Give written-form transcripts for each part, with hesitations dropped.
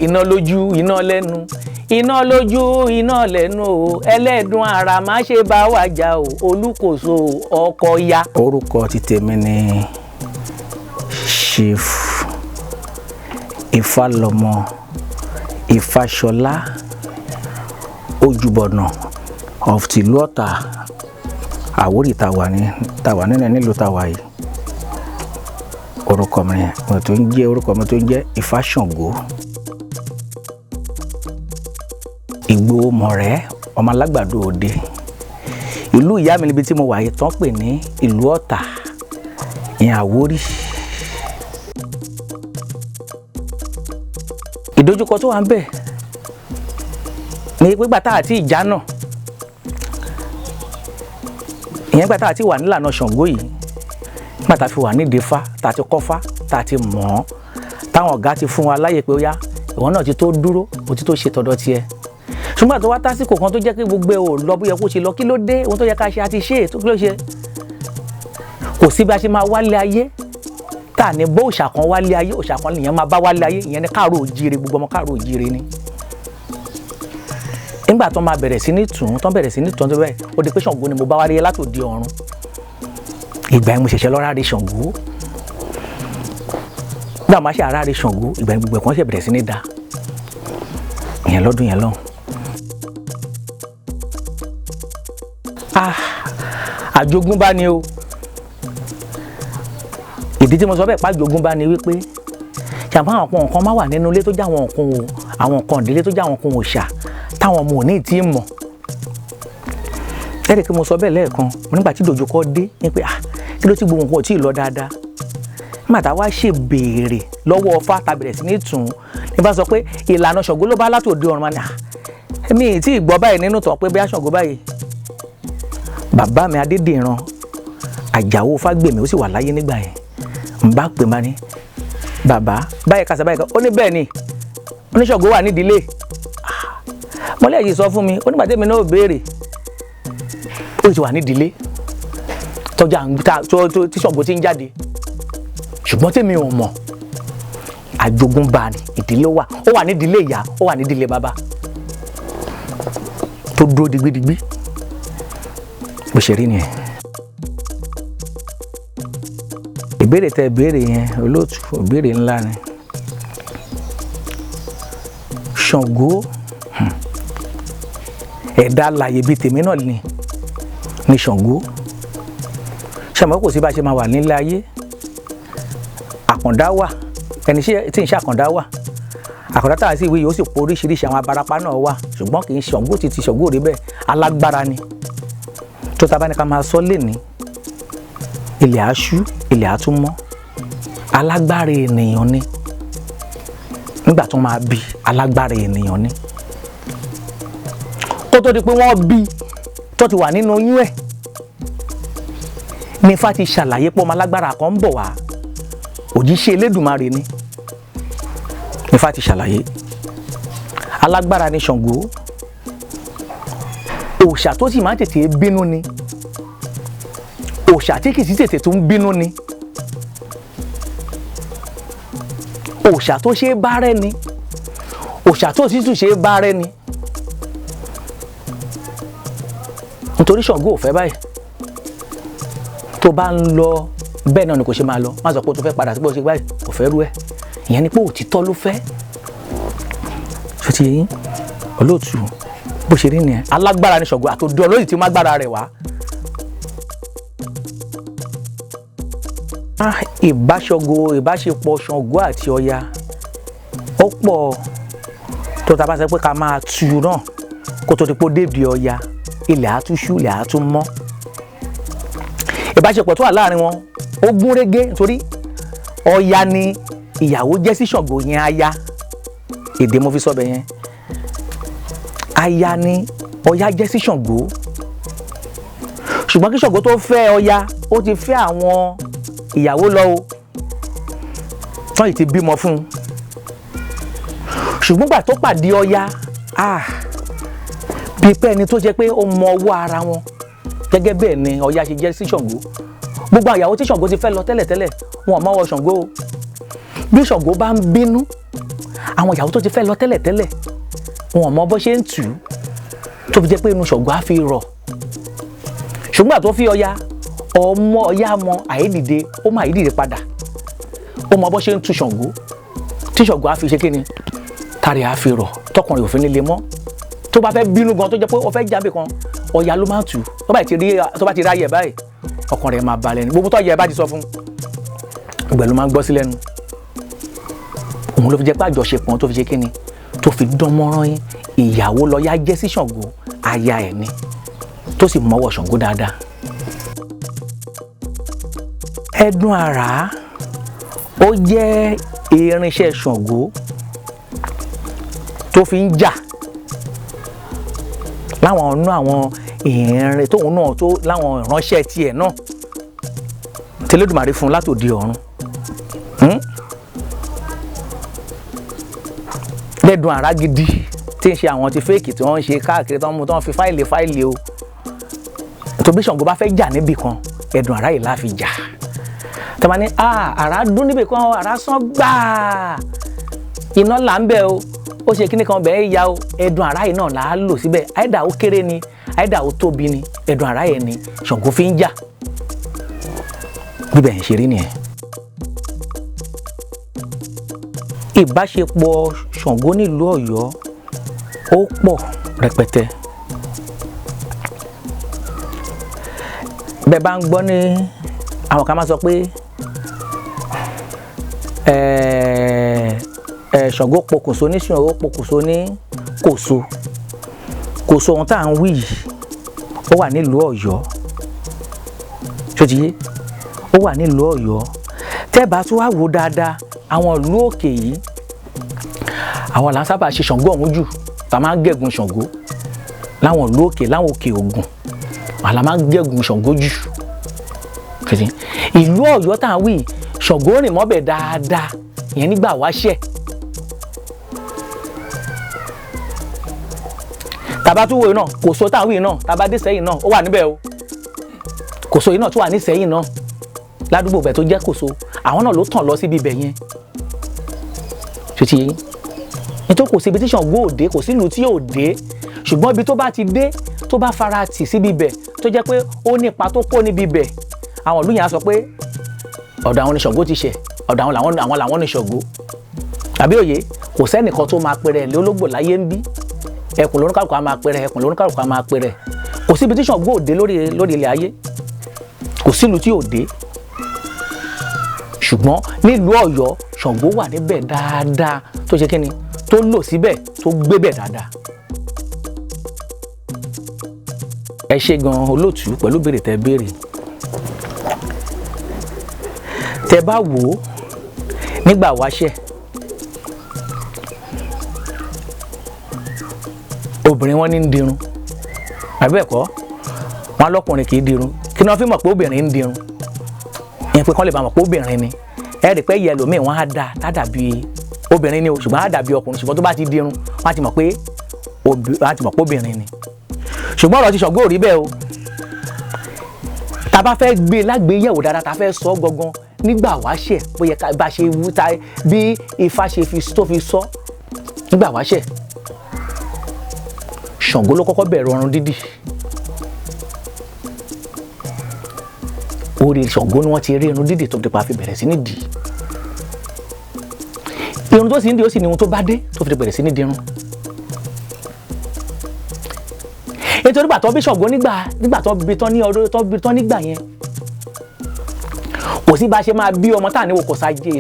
iná lójú iná lẹ́nu iná lójú iná lẹ́nu o ẹlẹ́dùn ara má ṣe bá wa jà o olùkóso ọkọ ya. orúkọ ti tèmi ni Chief Ifalomo Ifashola Ojúbọ̀nà of tìlú Ọ̀tà Awori tàwa nínú nílùú tàwa yìí. orúkọ mi tó ń jẹ́ Ifashogo Ìgbò mọ̀rẹ́ ọmọ alágbàdo òde. ìlú ìyá mi níbi tí mo wà yìí tán pè ní ìlú Ọ̀tà ìyẹn Awori. ìdojúkọ tó wà ń bẹ̀ ní pípa tá àti ìjà náà ìyẹn gbà tá àti wà nílànà Ṣàngó yìí nígbà tá a fi wà nídìí Ifá tá a ti kọ́fá tá a ti mọ̀ ọ́ táwọn ọ̀gá ti fún wa láyè pé ó yá ìwọ náà ti tó dúró ó ti tó ṣe tọ̀dọ̀ tiẹ̀. ṣùgbọ́n tó wá tásìkò kan tó jẹ́ pé gbogbo ẹ̀ ò lọ bó yẹ kó ṣe lọ kí ló dé ohun tó yẹ ká ṣe àti ṣe tó kí ló ṣe. kò sí bí a ṣe máa wálé ayé tá à ní bó òòṣà kan wálé ayé òòṣà kan nìyẹn máa bá wálé ayé ìyẹn ní káàró òjíire gbogbo ọmọ káàró òjíire ni. nígbà tó máa bẹ̀rẹ̀ sí ní tún tó bẹ́ẹ̀ ó di pé Ṣàngó ni mo bá wálé látòdì ọ̀run. ìgbà yẹn mo ṣẹ̀ṣẹ̀ lọ ráre Ṣàngó nígbà máa ṣe àráre Ṣàngó ìgbà yẹn gbogbo ẹ̀kọ́ ṣe bẹ̀rẹ̀ sí ní da ìyẹn lọ́dún yẹn lọ́hùn. àjogúnbá ni o. ìdí tí mo sọ bẹ́ẹ̀ pàjogúnbá ni wípé ṣàǹfà àwọn nǹkan máa wà nínú ilé tó jẹ́ àwọn nǹkan ìdílé tó jẹ́ àwọn nǹkan òòṣà táwọn ọmọ ò ní tí ì mọ̀. ẹ̀rì kí mo sọ bẹ́ẹ̀ lẹ́ẹ̀kan mo nígbà tí ìdojúkọ dé ní pé kí ló ti gbogbo nǹkan ò tí ì lọ dáadáa. nígbà tá a wá ṣe béèrè lọ́wọ́ Ọfá tá bẹ̀rẹ̀ sí ní tún ní bá sọ pé ìlànà Ṣàngó ló bá látòdì ọ̀run máa ní mi ì tí ì gbọ́ báyìí nínú tàn pé bí a Ṣàngó báyìí. bàbá mi Adédìran Àjàó Fágbèmí ó sì wà láyé nígbà yẹn n bá pè má ní bàbá báyìí kásá báyìí kan ó ní bẹ́ẹ̀ ni oníṣàngó wà nídìílé. mọ́lẹ́ yìí sọ fún mi onígbà tèmi náà béèrè ó ti wà nídìílé tọ́jà tí Ṣàngó ti ń jáde ṣùgbọ́n tèmi ò mọ̀ àjogúnbá ni ìdílé ó wà nídìílé ìyá ó wà nídìílé bàbá tó dúró digbidigbi bó ṣe rí nìyẹn. ìbéèrè tẹ ìbéèrè yẹn olóòtú ìbéèrè ńlá ni. Ṣàngó ẹ̀dá alààyè bíi tèmi náà ni Ṣàngó. ṣàmọ́ kò sí bá ṣe máa wà nílé ayé àkàndá wà ẹni tí ń ṣe àkàndá wà àkàndá tá a sì wí yìí ó sì pọ̀ oríṣiríṣi àwọn abarapá náà wà ṣùgbọ́n kì í Ṣàngó ti Ṣàngó rí bẹ́ẹ̀ alágbára ni tó ta bá ní ká máa sọ lẹ́ni ilẹ̀ aṣú ilẹ̀ àtúmọ̀ alágbára ènìyàn ni nígbà tó máa bí alágbára ènìyàn ni kó tó di pé wọ́n bí tó ti wà nínú oyún ẹ̀ ní Ifá ti ṣàlàyé pé ọmọ alágbára kan ń bọ̀ wá òjíṣẹ́ Elédùmarè ni Ifá ti ṣàlàyé alágbára ni Ṣàngó òòṣà tó sì máa ń tètè bínú ni òòṣà tí kìí sí tètè tó ń bínú ni òòṣà tó ṣe é bá rẹ́ ni òòṣà tó sì tún ṣe é bá rẹ́ ni nítorí Ṣàngó ò fẹ́ báyìí tó bá ń lọ bẹ́ẹ̀ náà ni kò ṣe máa lọ má sọ pé o tó fẹ́ padà sí bó ṣe báyìí kò fẹ́ rú ẹ̀ ìyẹn ni pé òtítọ́ ló fẹ́ ṣó ti yín olóòtú bó ṣe rí nìyẹn alágbára ni Ṣàngó àtòdì olóyè tí ó má gbára rẹ̀ wá. ìbáṣepọ̀ Ṣàngó àti Ọya ó pọ̀ tó ta bá sọ pé ká máa tu náà kó tó ti pọ́ débi Ọya ilẹ̀ àtúnṣú ilẹ̀ àtúnmọ́. ìbáṣepọ̀ tó wà láàrin wọn ó gún régé nítorí Ọya ni ìyàwó jẹ́ sí Ṣàngó yẹn aya èdè mo fi sọ bẹ́ẹ̀ yẹn aya ni Ọya jẹ́ sí Ṣàngó ṣùgbọ́n kí Ṣàngó tó fẹ́ Ọya ó ti fẹ́ àwọn ìyàwó lọ o tán yìí ti bímọ fún un ṣùgbọ́n gbà tó pàdé Ọya bíi pé ẹni tó jẹ́ pé ó mọ ọwọ́ ara wọn gẹ́gẹ́ bẹ́ẹ̀ ni Ọya ṣe jẹ́ sí Ṣàngó gbogbo àyàwó tí Ṣàngó ti fẹ́ lọ tẹ́lẹ̀tẹ́lẹ̀ wọn ò mọ ọwọ́ Ṣàngó o bí Ṣàngó bá ń bínú àwọn ìyàwó tó ti fẹ́ lọ tẹ́lẹ̀tẹ́lẹ̀ wọn ò mọ bó ṣe ń tù ú tó fi jẹ́ pé inú Ṣàngó á fi rọ̀ ṣùgbọ́n àtó fi Ọya ọmọ Ọya mọ àyédìde ó mọ àyédìde padà ó mọ bó ṣe ń tu Ṣàngó tí Ṣàngó á fi ṣe kíni tàrí á fi rọ̀ tọkùnrin òfin nílé mọ́ tó bá fẹ́ bínú gan tó jẹ́ pé ó fẹ́ jábì kan Ọya ló máa ń tù tó bá ti rí ayẹ báyìí ọkàn rẹ̀ máa balẹ̀ ní gbogbo tó yẹ bá ti sọ fún ìgbà ló máa ń gbọ́ sí lẹ́nu òun ló fi jẹ́ pé àjọṣepọ̀ tó fi ṣe kíni tó fi dán mọ́rán yín ìyàwó lọ́ya jẹ́ sí Ṣàngó aya ẹ̀ ni tó sì mọ́wọ́ Ṣàngó dáadáa. ẹdun àrá ó jẹ́ irinṣẹ́ Ṣàngó tó fi ń jà láwọn ọ̀nà àwọn ìrìn tóun náà tó láwọn ìránṣẹ́ tiẹ̀ náà tẹlẹ́dùmarè fún látòdì ọ̀run. lẹ́dùn àrá gidi tí ń ṣe àwọn ti fẹ́ẹ̀kì tí wọ́n ń ṣe káàkiri tí wọ́n fi fáìlì o tó bí Ṣàngó bá fẹ́ jà níbì kan ẹ̀dùn àrá yìí la fi jà tí wọ́n ní àrá dún níbì kan àrá sán gbáà iná là ń bẹ̀ o ó ṣe kíní kan bẹ́ẹ̀ ya o ẹ̀dùn àrá yìí náà là á lò síbẹ̀ àìdá ó kéré ni àìdá ó tóbi ni ẹ̀dùn àrá yẹn ni Ṣàngó fi ń jà bíbẹ̀ ń ṣe rí nìyẹn. ìbáṣepọ̀ Ṣàngó nílùú Ọ̀yọ́ ó pọ̀ rẹpẹtẹ. bẹ́ẹ̀ bá ń gbọ́ ní àwọn kan máa sọ pé Ṣàngó pokùnso ní Ṣàngó pokùnso ní Kòso ohun tá à ń wí yìí ó wà nílùú Ọ̀yọ́ ṣòtìyé ó wà nílùú Ọ̀yọ́ tẹ́ bá tún wá wò dáadáa àwọn ìlú òkè yìí àwọn là ń sábà ṣe Ṣàngó ọ̀hún jù tá máa ń gẹ̀gùn Ṣàngó láwọn ìlú òkè láwọn òkè Ògùn àlà máa ń gẹ̀gùn Ṣàngó jù ìlú Ọ̀yọ́ tá à ń wí Ṣàngó rìn mọ́bẹ̀ dáadáa ìyẹn nígbà wáṣẹ̀ tàbá tún wò náà Kòso tá à ń wí náà tàbá dé Sẹ́yìn náà ó wà níbẹ̀ o Kòso yìí náà tún wà ní Sẹ́yìn náà ládùúgbò bẹ̀ tó jẹ́ Kòso àwọn náà ló tàn lọ síbi ibẹ̀ yẹn ṣùtì yẹn nítorí kò sí ibi tí Ṣàngó ò dé kò sí ìlú tí ò dé ṣùgbọ́n ibi tó bá ti dé tó bá fara tì síbi ibẹ̀ tó jẹ́ pé ó ní ipa tó kó níbi ibẹ̀ àwọn ìlú yẹn á sọ pé ọ̀dọ̀ àwọn ni Ṣàngó ti ṣẹ̀ ọ̀dọ̀ àwọn làwọn ni Ṣàngó àbí òye kò sẹ́nìkan tó máa pẹrẹ lé ológbò láyé ń bí ẹkùn lóníkàlùkù á máa pẹrẹ ẹkùn lóníkàlùkù á máa pẹrẹ kò sí ibi tí Ṣàngó ò dé lórí ilẹ̀ ayé kò sí ìlú tí ò dé ṣùgbọ́n nílùú Ọ̀yọ́ Ṣàngó wà níbẹ̀ dáadáa tó ṣe kíni tó lò síbẹ̀ tó gbé bẹ̀ dáadáa. ẹ ṣe gan olóòtú pẹ̀lú béèrè tẹ́ béèrè tẹ́ bá wò ó nígbà wáṣẹ̀ obìnrin wọn ní ń dirun àbí ẹ̀kọ́ wọn lọ́kùnrin kì í dirun kí ni wọ́n fi mọ̀ pé obìnrin ń dirun ìyẹn pé kán lè bá mọ̀ pé obìnrin ni ẹ rí pé yẹlòmíì wọn á dá tádàbí obìnrin ni o ṣùgbọ́n á dàbí ọkùnrin ṣùgbọ́n tó bá ti dirun wọn á ti mọ̀ pé obìnrin ni ṣùgbọ́n ọ̀rọ̀ ti Ṣàngó ò rí bẹ́ẹ̀ o tá a bá fẹ́ gbé lágbèéyẹ̀wò dáadáa tá a fẹ́ sọ gangan nígbà wáṣẹ̀ bóyá bá ṣe wú ta bí Ifá ṣe tó fi sọ nígbà wáṣẹ̀ Ṣàngó ló kọ́kọ́ bẹ̀rẹ̀ ọrùn dídì orí Ṣàngó ni wọ́n ti rí irun dídì tó fi pa fi bẹ̀rẹ̀ sí ní dì irun tó sì ń di ó sì ní ohun tó bá dé tó fi bẹ̀rẹ̀ sí ní dirun nítorí nígbà tó bí Ṣàngó nígbà tó bí tán ní ọdún tó bí tán nígbà yẹn kò sí bá ṣe máa bí ọmọ tá à ní wò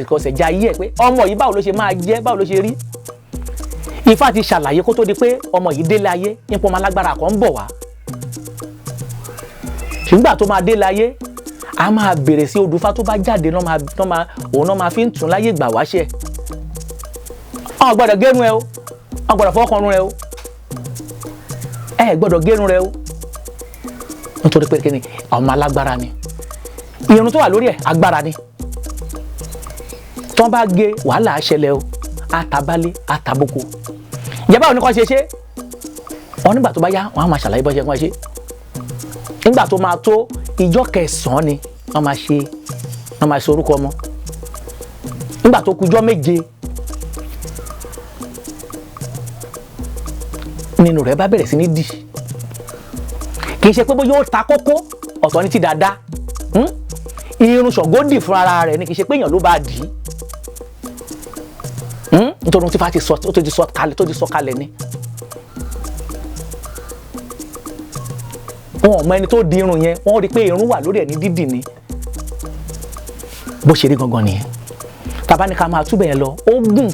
kọ̀sẹ̀ já ayé ẹ̀ pé ọmọ yìí báwo ló ṣe máa jẹ́ báwo ló ṣe rí Ifá ti ṣàlàyé kó tó di pé ọmọ yìí délé ayé nípa ọmọ alágbára kan ń bọ̀ wá ṣùgbọ́n tó máa délé ayé a máa bèrè sí odù Ifá tó bá jáde òun náà máa fi ń tún láyé ìgbà wáṣẹ̀ ọ̀n gbọ́dọ̀ gẹ́rùn ẹ o ọ̀n gbọ́dọ̀ fọ́kànrún ẹ o ẹ gbọ́dọ̀ gẹ́rùn rẹ o nítorí pé kíni ọmọ alágbára ni irun tó wà lórí ẹ̀ agbára ni tán bá gé wàhálà ṣẹlẹ̀ o àtàbálé àtàbókò ìjọba òní kan ṣe wọn nígbà tó bá yá wọn á máa ṣàlàyé bọ́ ṣe kán ṣe nígbà tó máa tó ìjọ kẹsàn-án ni wọn máa ṣe orúkọ ọmọ nígbà tó kù ìjọ méje nínú rẹ̀ bá bẹ̀rẹ̀ sí ní dì. Kì í ṣe pé bóyá ó ta kókó ọ̀tọ̀ ní ti dáadáa. Irun Ṣàngó dì fún ara rẹ̀ ni, kì í ṣe pé èèyàn ló bá dì í. Nítorí tí Ifá tó ti sọ kalẹ̀ ni. Wọn ò mọ ẹni tó di irun yẹn, wọ́n rí pé irun wà lórí ẹ̀ ní dídì ni. Bó ṣe rí gangan nìyẹn. Tàbá ní ká máa túbẹ̀ yẹn lọ, ó gùn.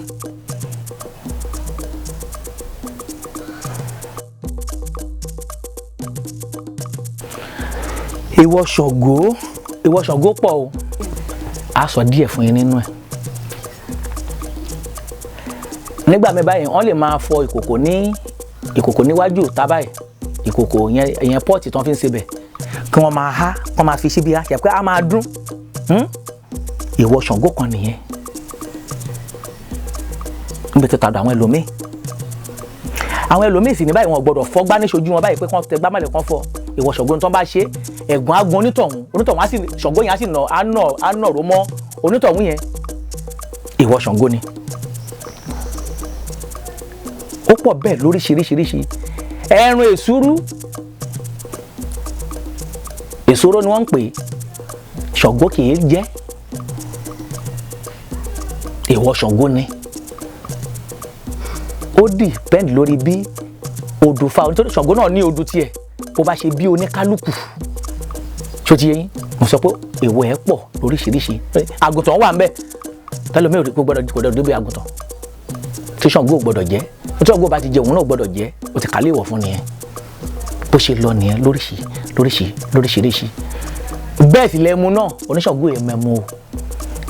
Ìwọ Ṣàngó pọ̀ o. A sọ díẹ̀ fún yín nínú ẹ̀. Nígbà mẹ́bàá yẹn wọ́n lè máa fọ ìkòkò níwájú ìta báyìí. Ìkòkò yẹn pọ́ọ̀tì tán fi ń sebẹ̀. Kí wọ́n máa há, wọ́n máa fi síbi há, ṣe pé a máa dún. Ìwọ Ṣàngó kan nìyẹn. Níbi tó tàdọ̀ àwọn ẹlòmíì. Àwọn ẹlòmíì sì ní báyìí wọn gbọ́dọ̀ fọ́ gbá níṣojú wọn báyìí pé kán tẹ gbá mọ́lẹ̀ kán fọ́. Ìwọ Ṣàngó ní tán bá ṣe ẹ̀gbọ́n á gun onítọ̀hún á sì Ṣàngó yẹn á nọ̀rọ̀ mọ́ onítọ̀hún yẹn. Ìwọ Ṣàngó ni. Ó pọ̀ bẹ́ẹ̀ lóríṣiríṣiríṣi. Ẹran èsúró ni wọ́n ń pè. Ṣàngó kì í jẹ́. Ìwọ Ṣàngó ni. Ó depend lórí bí odù fa nítorí Ṣàngó náà ní odù tiẹ̀ bó bá ṣe bí oníkálukú. Ṣó ti yé yín? Mo sọ pé èèwọ̀ ẹ̀ pọ̀ lóríṣiríṣi. Àgùntàn wà ń bẹ̀. Tẹ́lẹ̀ mi ò rí pé gbọ́dọ̀ débi àgùntàn. Tí Ṣàngó ò gbọ́dọ̀ jẹ́. Tí Ṣàngó bá ti jẹ òun náà gbọ́dọ̀ jẹ́. Ó ti kálé ìwọ̀ fún nìyẹn. Bó ṣe lọ nìyẹn lóríṣiríṣi. Bẹ́ẹ̀ sì lẹ́mu náà oníṣàngó ẹ̀ mẹ́mu o.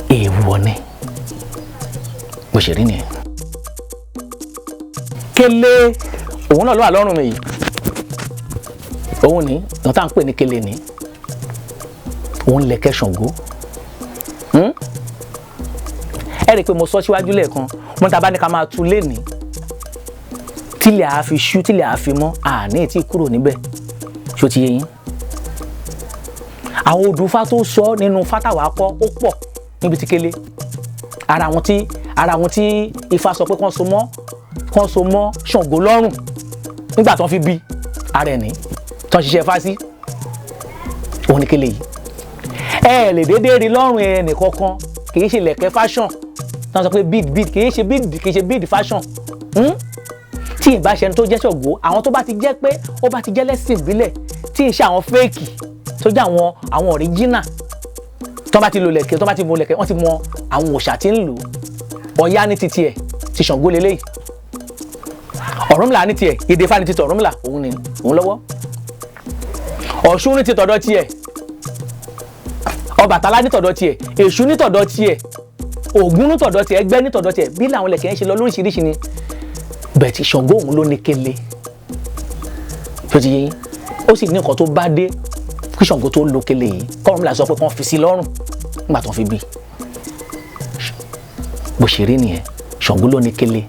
Èèwọ̀ ni. Bó ṣe rí nìyẹn. Kélé òun náà ló wà lọ́rùn mi yìí. Òun ni ìtàn tá à ń pè ní kélé ni. Òun lẹ̀kẹ̀ Ṣàngó. Ẹ rí i pé mo sọ síwájú lẹ́ẹ̀kan mo ta bá ní ká máa tu lénìí. Tílẹ̀ á fi ṣú tílẹ̀ á fi mọ́ àní tí kúrò níbẹ̀. Ṣó ti yé yín? Àwọn odù Ifá tó sọ nínú fátàwá kọ́ ó pọ̀ níbi tí kélé. Ara wọn tí Ifá sọ pé kán so mọ́ Ṣàngó lọ́rùn nígbà tán fi bí ara ẹ̀ ní tán ṣiṣẹ́ Ifá sí. Òun ni kélé yìí. Ẹ lè dédé rí lọ́rùn ẹnì kankan, kì í ṣe lẹ̀kẹ̀ fashion. Tán sọ pé bead kì í ṣe bead fashion. Tí ìbá ṣe ẹni tó jẹ́ Ṣàngó, àwọn tó bá ti jẹ́ pé ó bá ti jẹ́ lẹ́sìn ìbílẹ̀ tí ì ṣe àwọn fake tó jẹ́ àwọn original tó bá ti lo lẹ̀kẹ̀ tó bá ti mọ lẹ̀kẹ̀ wọ́n ti mọ àwọn òòṣà tí ń lò. Ọya ní titi ẹ̀ ti Ṣàngó lélẹ́yìí. Ọ̀rúnmìlà ní tiẹ̀ èdè Ifá ní ti Ọ̀rúnmìlà òun lọ́wọ́. Ọ̀ṣun ní ti tọ̀dọ̀ tiẹ̀. Ọbàtálá ní tọ̀dọ̀ tiẹ̀. Èṣù ní tọ̀dọ̀ tiẹ̀. Ògún ní tọ̀dọ̀ tiẹ̀. Ẹgbẹ́ ní tọ̀dọ̀ tiẹ̀. Bí làwọn lẹ̀kẹ̀ ń ṣe lọ lóríṣiríṣi ni. Bẹ́ẹ̀ tí Ṣàngó òun ló ní kélé. Tó ti yé yín? Ó sì ní nǹkan tó bá dé kí Ṣàngó tó lo kélé yìí. Ọ̀rúnmìlà sọ pé kán fi sí lọ́rùn nígbà tó ń fi bí. Bó ṣe rí nìyẹn. Ṣàngó ló ní kélé.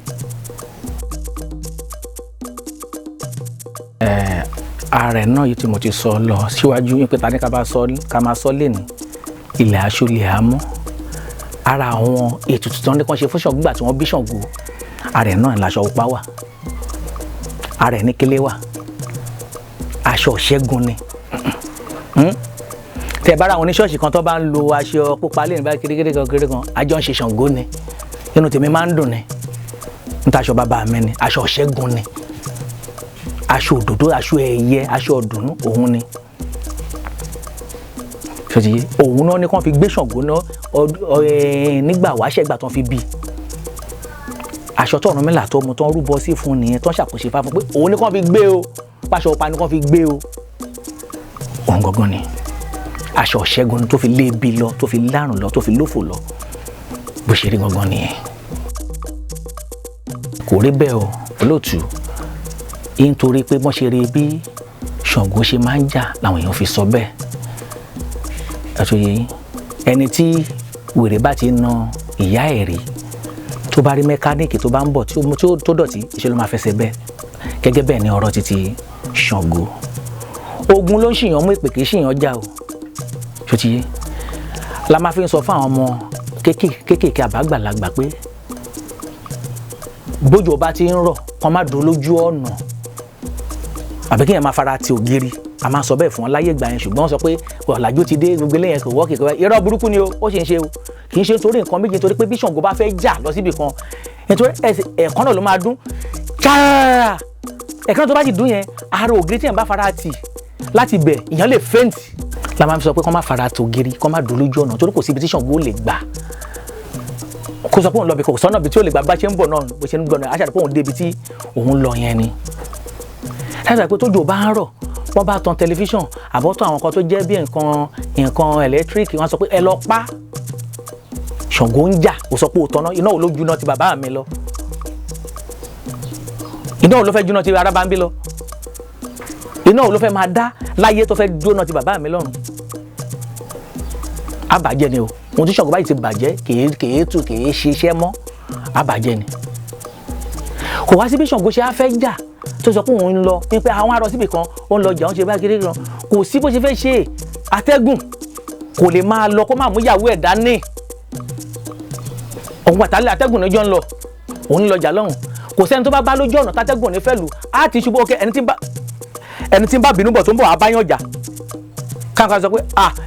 Ààrẹ náà yìí tí mo ti sọ lọ síwájú yín pé ta ní ká máa sọ lénìí. Ilẹ̀ aṣọ ilẹ̀ àmọ́. Ara àwọn ètùtù tí wọ́n ní kán ṣe fún Ṣàngó nígbà tí wọ́n bí Ṣàngó. Ààrẹ náà láṣọ pupa wà. Ààrẹ ní kélé wà. Aṣọ ìṣẹ́gun ni. Tẹ bára àwọn oníṣọ́ọ̀ṣì kan tó bá ń lo aṣọ pupa lẹ́yìn bá kéré kan àjọ ń ṣe Ṣàngó ni. Inú tèmi máa ń dùn ni. Níta aṣọ bàbá mi ni. Aṣọ ìṣẹ́gun ni. Aṣọ òdòdó, aṣọ ẹ̀yẹ, aṣọ ọ̀dùnnú òun ni. Ṣòtìyé òun náà ni kàn fi gbé Ṣàngó náà nígbà wáṣẹ̀ ìgbà tán fi bí. Aṣọ tó Ọ̀rúnmìlà tó mu tán rúbọ sí fún nìyẹn tán ṣàkóso Ifá fún pé òun ni kàn fi gbé o. Pàṣọ ọ̀pá ni kàn fi gbé o. Òun gangan ni. Aṣọ ìṣẹ́gun tó fi lé ebi lọ, tó fi lárùn lọ, tó fi lófò lọ. Bó ṣe rí gangan nìyẹn. Kò rí bẹ́ẹ̀ o, olóòtú. Nítorí pé wọ́n ṣe rí bí Ṣàngó ṣe máa ń jà làwọn èèyàn fi sọ bẹ́ẹ̀. Ẹ̀tọ́yẹ ẹni tí wèrè bá ti na ìyá ẹ̀ rí tó bá rí mẹkáníìkì tó bá ń bọ̀ tó dọ̀tí ṣe ló máa fẹsẹ̀ bẹ́ẹ̀. Gẹ́gẹ́ bẹ́ẹ̀ ni ọ̀rọ̀ títí Ṣàngó. Ogun ló ń ṣìyàn mú èpè kì í ṣìyàn jà o. Ṣòtìyé la máa fi ń sọ fún àwọn ọmọ kéékèèké àbágbàlagbà pé bójú ọba ti ń rọ̀ kán má dúró lójú ọ̀nà àbí kí yẹn máa fara ti ògiri a máa sọ bẹ́ẹ̀ fún wọn láyé ìgbà yẹn ṣùgbọ́n wọ́n sọ pé ọ̀làjú ti dé gbogbo eléyẹn kò wọ́ọ̀kì kò irọ́ burúkú ni o ó ṣe ń ṣe o kì í ṣe nítorí nǹkan méjì nítorí pé bí Ṣàngó bá fẹ́ jà lọ síbì kan nítorí ẹ̀ẹ̀kan náà ló máa dún ṣáà ẹ̀ẹ̀kan tó bá ti dún yẹn ara ògiri tí yẹn bá fara tì láti bẹ̀ ìyẹn lè fẹ́ǹtì la máa fi sọ pé kọ́ máa fara ti ògiri kọ́ máa dùn lójú ọ̀nà torí kò síbi tí Ṣàngó lè gbà kó sọ pé òun lọ bí kò sọ́nà bí tí ó lè gbà bá ṣe ń bọ̀ náà bó ṣe ń gbọ́ náà aṣáájú pé òun débi tí òun lọ yẹn ni láti pé tójò bá ń rọ̀ wọ́n bá tan tẹlifíṣàn àbọ̀tọ̀ àwọn kan tó jẹ́ bí nǹkan ẹ̀lẹ́tíríkì wọ́n sọ pé ẹ lọ pa Ṣàngó ń jà ó sọ pé ó tọ́ná iná ò ló juná ti bàbá mi lọ iná ò ló fẹ́ juná ti Arábámbí lọ iná ò ló fẹ́ máa dá láyé tó fẹ́ jóná ti bàbá mi lọ́run àbàjẹ́ ni o ohun tí Ṣàngó báyìí ti bàjẹ́ kèé ṣiṣẹ́ mọ́ àbàjẹ́ ni kò wá sí bí Ṣàngó ṣe á fẹ́ jà tó sọ pé òun ń lọ pé àwọn arọ síbì kan ó ń lọ jà ó ń ṣe báyìí kiri kan kò sí bó ṣe fẹ́ ṣe atẹ́gùn kò lè máa lọ kó máa mú ìyàwó ẹ̀ dání òun àtàlẹ́ atẹ́gùn níjọ́ ń lọ òun ń lọ jà lọ́hùn kò sẹ́ni tó bá lójú ọ̀nà tátẹ́gùn ní fẹ́ lù á ti ṣubú ọkẹ́ ẹni tí ń bá bínú bọ̀ tó ń bọ̀ abáyàn jà káàkiri sọ pé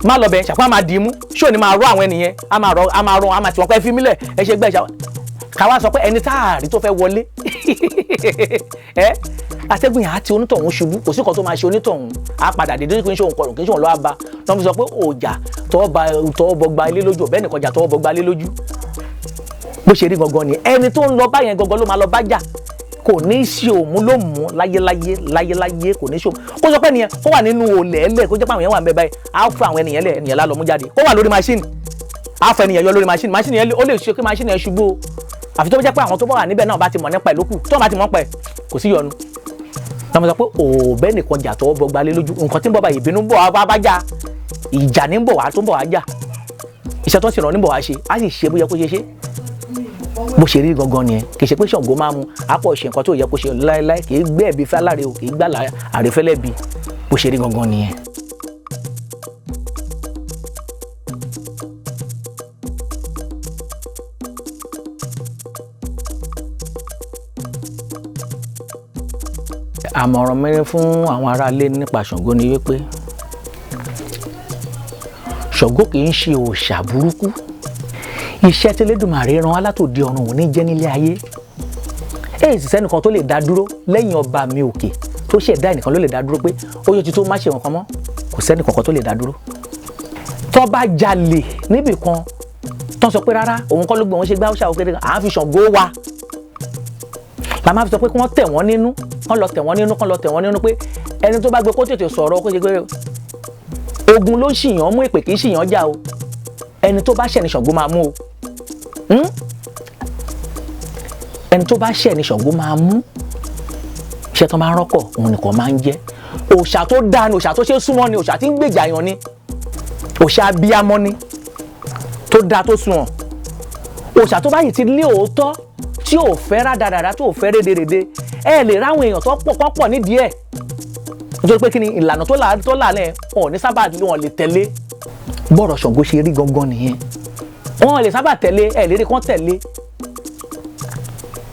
má lọ bẹ̀ ṣàpá máa dì í mú ṣó ni máa rọ àwọn ènìyàn á máa rọ á máa tiwọn pẹ́ fi mílẹ̀ ẹ ṣe gbẹ́ ṣàwọn káwá sọ pé ẹni táàrí tó fẹ́ wọlé atẹ́gùn yẹn á ti onítọ̀hún ṣubú kò sí kan tó máa ṣe onítọ̀hún á padà dédé kí n ṣe òun kọrùn kí n ṣe òun lọ́wọ́ bá tó ń fi sọ pé òòjà tọwọ́ bọ gba ilé lójú ọ̀bẹ́ nìkan jà tọwọ́ bọ gba ilé lójú bó ṣe rí gangan ni ẹni tó ń lọ báyẹn gangan ló máa lọ bá jà kò ní í ṣe òun ló mú láyéláyé kò ní í ṣe òun kó sọ pé ènìyàn kó wà nínú òòlẹ̀ ẹlẹ́ kó jẹ́ pé àwọn èèyàn wà ń bẹ báyìí á fún àwọn ènìyàn lẹ̀ ènìyàn lálọ́ mú jáde ó wà lórí máṣíìnì á fọ ènìyàn yọ lórí máṣíìnì yẹn ó lè ṣe kí máṣíìnì yẹn ṣubú o àfi tó jẹ́ pé àwọn tó bá wà níbẹ̀ náà bá ti mọ̀ nípa ẹ̀ lókù tó bá ti mọ̀ pẹ̀ kò sí yọnu lọ́mọ sọ pé òbẹ́ nìkan jà tọwọ́ bọ gbalé lójú nǹkan tí ń bọ̀ bá ìbínú ń bọ̀ wá bá jà ìjà ní ń bọ̀ wá tó ń bọ̀ wá jà iṣẹ́ tó ń sìnrọ̀ ní bọ̀ wá ṣe á sì ṣe bó yẹ kó ṣe bó ṣe rí gangan nìyẹn kì í ṣe pé Ṣàngó máa mú àpọ̀ ṣe nǹkan tó yẹ kó ṣe láéláé kì í gbé ẹ̀bí fáláre o kì í gbà àrífẹ́lẹ́ bí bó ṣe rí gangan nìyẹn. àmọ̀ràn mẹ́rin fún àwọn aráalé nípa Ṣàngó ni wípé Ṣàngó kì í ṣe òòṣà burúkú iṣẹ́ tí Elédùmarè rán alátòdì ọ̀run òní jẹ́ nílé ayé èyí sì sẹ́nìkan tó lè dá dúró lẹ́yìn ọba mi òkè tó ṣẹ̀dá ẹnìkan ló lè dá dúró pé ó yẹ ti tó má ṣe wọn kan mọ́ kò sẹ́nìkan tó lè dá dúró tó bá jalè níbì kan tó sọ pé rárá òun kọ́ ló gbé wọn ṣe gbá ó ṣàwọ́ kéde à ń fi Ṣàngó wa la máa fi sọ pé kí wọ́n tẹ̀ wọ́n nínú kán lọ tẹ̀ wọ́n nínú pé ẹni tó bá gbé kó tètè sọ̀rọ̀ kó ṣe pé ogun ló ṣìyàn mú èpè kì í ṣìyàn jà o ẹni tó bá ṣẹ̀ ni Ṣàngó máa mú o ẹni tó bá ṣẹ̀ ni Ṣàngó máa mú iṣẹ́ tó máa ń rọ́kọ̀ òun nìkan máa ń jẹ́ òòṣà tó dáa ni òòṣà tó ṣe súnmọ́ ni òòṣà tí ń gbèjà yan ni òòṣà abiyamọ ni tó dáa tó sunwọ̀n òòṣà tó bá yìí ti lé òótọ́ tí ò fẹ́ rádaràdà tó ò fẹ́ rédèrèdè ẹ lè ráwọn èèyàn tó pọ̀ nídìí ẹ̀ nítorí pé kí ni ìlànà tó lànà wọn ò ní sábà wọn lè tẹ̀lé bọ́ọ̀rọ̀ Ṣàngó ṣe rí gangan nìyẹn wọn lè sábà tẹ̀lé ẹ lérí kan tẹ̀lé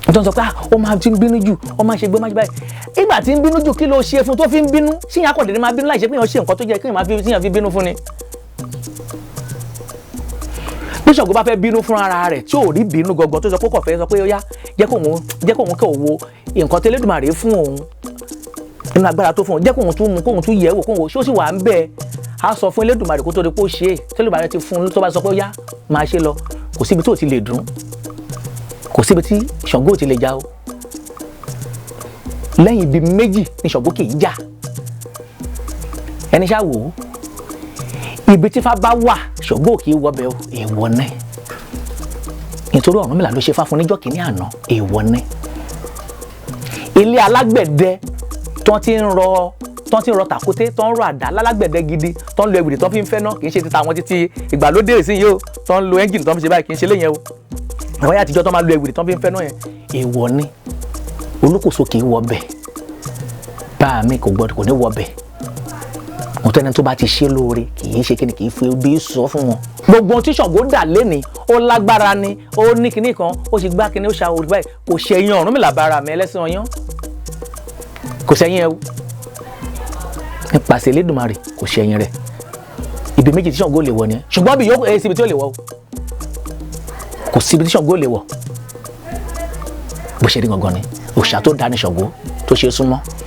nítorí sọ pé ó máa ti ń bínú jù ó máa ṣe gbé máa ṣe báyìí ìgbà tí ń bínú jù kí ló ṣe fún tó fi ń bínú síyàn kò dédé máa bínú láì ṣe pé èèyàn ṣe nǹkan tó jẹ́ kí èèyàn fi bínú fún ni. bí Ṣàngó bá fẹ́ bínú fún ara rẹ̀ tí ò rí bínú gangan tó sọ pé kò fẹ́ sọ pé ó yá jẹ́ kóun kẹ́ òwò nǹkan tí Elédùmarè fún òun nínú agbára tó fún òun jẹ́ kóun tún yẹ̀ wò kóun wò ṣé ó sì wà ń bẹ́ẹ̀ á sọ fún Elédùmarè kó tó di pé ó ṣe é tẹ́lẹ̀dùmarè ti fún un tó bá sọ pé ó yá máa ṣe lọ kò síbi tó ti lè dùn kò síbi tí Ṣàngó ti lè já o lẹ́yìn ibi méjì ni Ṣàngó kì í jà ẹni ṣá wò ó ibi tí Ifá bá wà Ṣàngó kì í wọbẹ̀ o èèwọ̀ náà nítorí Ọ̀rúnmìlà ló ṣe fá fún níjọ́ kìíní àná èèwọ̀ náà ilé alágbẹ̀dẹ tó ti ń rọ tàkúté tó ń rọ àdá lálágbẹ̀dẹ gidi tó ń lo ẹ̀wìrì tó fi ń fẹ́ náà kì í ṣe ti tàwọn títí ìgbàlódé sí yìí o tó ń lo ẹ́ńjìnì tó ń fi ṣe báyìí kì í ṣe léyìn o àwọn ayé àtijọ́ tó máa lo ẹ̀wìrì tó fi ń fẹ́ náà yẹn èèwọ̀ ni olúkòso kì í wọ bẹ̀ bá mi kò ní wọ bẹ̀ mo tẹ́ni tó bá ti ṣe lóore kì í ṣe kíni kì í fi bí sọ fún wọn. gbogbo ohun tí Ṣàngó dà lénìí ó lágbára ni ó ní kinní kan ó sì gbá kinní ó ṣàwòrán báyìí kò ṣẹ̀yìn Ọ̀rúnmìlà bára mi ẹlẹ́sìn ọyán kò ṣẹ̀yìn ẹ o nípasẹ̀ Elédùmarè kò ṣẹ̀yìn rẹ̀. Ibi méjì tí Ṣàngó lè wọ̀ ni, ṣùgbọ́n bí yóò síbi tí ó lè wọ̀ kò síbi tí Ṣàngó lè wọ̀. Bó ṣe rí gangan ni òòṣà tó dá ní Ṣàngó tó ṣe é súnmọ́.